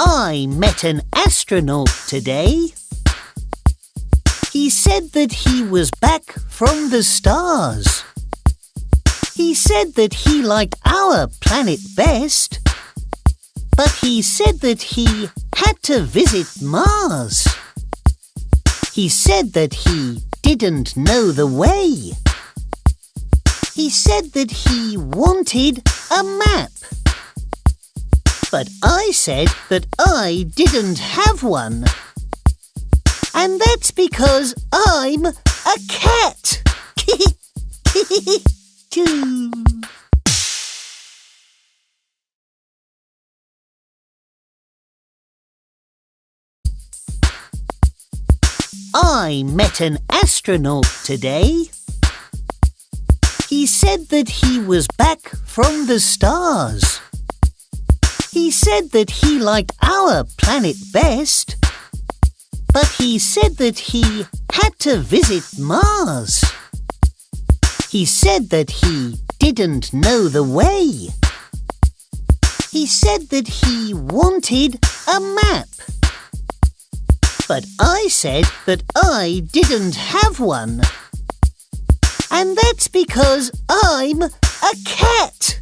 I met an astronaut today. He said that he was back from the stars. He said that he liked our planet best, but he said that he had to visit Mars. He said that he didn't know the way. He said that he wanted a map. But I said that I didn't have one. And that's because I'm a cat. I met an astronaut today. He said that he was back from the stars. He said that he liked our planet best, but he said that he had to visit Mars. He said that he didn't know the way. He said that he wanted a map. But I said that I didn't have one. And that's because I'm a cat.